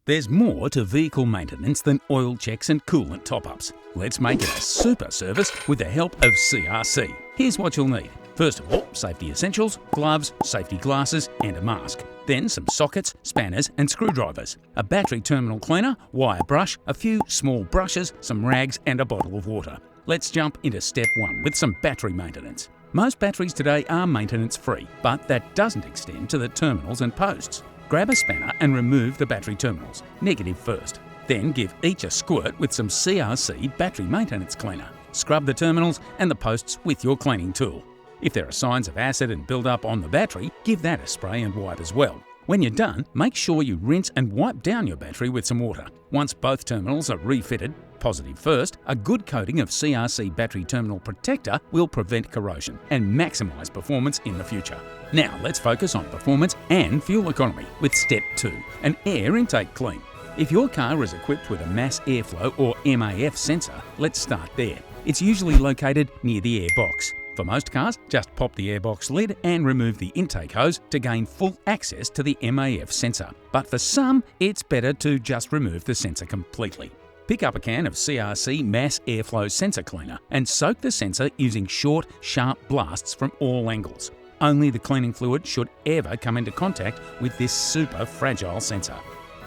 There's more to vehicle maintenance than oil checks and coolant top-ups. Let's make it a super service with the help of CRC. Here's what you'll need. First of all, safety essentials, gloves, safety glasses and a mask. Then some sockets, spanners and screwdrivers, a battery terminal cleaner, wire brush, a few small brushes, some rags and a bottle of water. Let's jump into step 1 with some battery maintenance. Most batteries today are maintenance-free, but that doesn't extend to the terminals and posts. Grab a spanner and remove the battery terminals, negative first. Then give each a squirt with some CRC Battery Maintenance Cleaner. Scrub the terminals and the posts with your cleaning tool. If there are signs of acid and build-up on the battery, give that a spray and wipe as well. When you're done, make sure you rinse and wipe down your battery with some water. Once both terminals are refitted, positive first, a good coating of CRC Battery Terminal Protector will prevent corrosion and maximise performance in the future. Now let's focus on performance and fuel economy with step 2, an air intake clean. If your car is equipped with a Mass Air Flow or MAF sensor, let's start there. It's usually located near the air box. For most cars, just pop the airbox lid and remove the intake hose to gain full access to the MAF sensor. But for some, it's better to just remove the sensor completely. Pick up a can of CRC Mass Air Flow Sensor Cleaner and soak the sensor using short, sharp blasts from all angles. Only the cleaning fluid should ever come into contact with this super fragile sensor.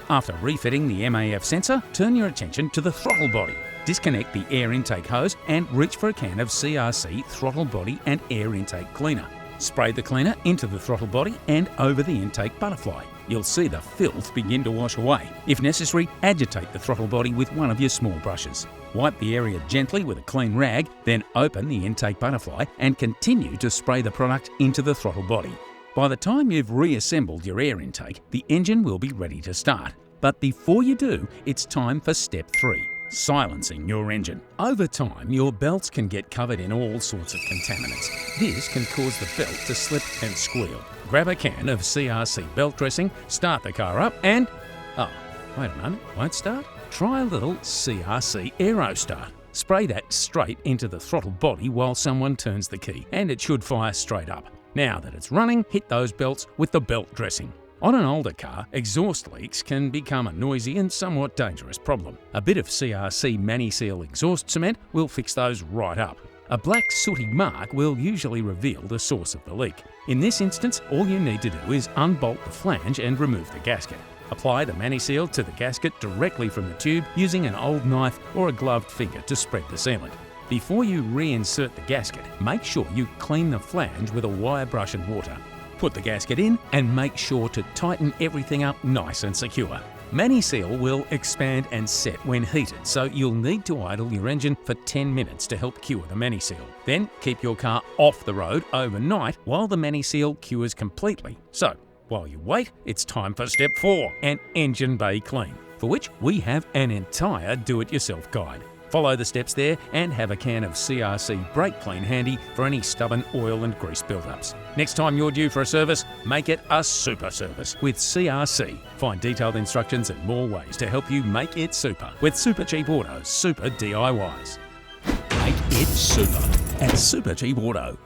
After refitting the MAF sensor, turn your attention to the throttle body. Disconnect the air intake hose and reach for a can of CRC Throttle Body and Air Intake Cleaner. Spray the cleaner into the throttle body and over the intake butterfly. You'll see the filth begin to wash away. If necessary, agitate the throttle body with one of your small brushes. Wipe the area gently with a clean rag, then open the intake butterfly and continue to spray the product into the throttle body. By the time you've reassembled your air intake, the engine will be ready to start. But before you do, it's time for step 3. Silencing your engine. Over time, your belts can get covered in all sorts of contaminants. This can cause the belt to slip and squeal. Grab a can of CRC belt dressing, start the car up and… oh, wait a moment, won't start? Try a little CRC Aerostart. Spray that straight into the throttle body while someone turns the key, and it should fire straight up. Now that it's running, hit those belts with the belt dressing. On an older car, exhaust leaks can become a noisy and somewhat dangerous problem. A bit of CRC Maniseal exhaust cement will fix those right up. A black sooty mark will usually reveal the source of the leak. In this instance, all you need to do is unbolt the flange and remove the gasket. Apply the Maniseal to the gasket directly from the tube using an old knife or a gloved finger to spread the sealant. Before you reinsert the gasket, make sure you clean the flange with a wire brush and water. Put the gasket in and make sure to tighten everything up nice and secure. Maniseal will expand and set when heated, so you'll need to idle your engine for 10 minutes to help cure the Maniseal. Then keep your car off the road overnight while the Maniseal cures completely. So, while you wait, it's time for step 4, an engine bay clean, for which we have an entire do-it-yourself guide. Follow the steps there and have a can of CRC Brake Clean handy for any stubborn oil and grease buildups. Next time you're due for a service, make it a super service with CRC. Find detailed instructions and more ways to help you make it super with Supercheap Auto Super DIYs. Make it super at Supercheap Auto.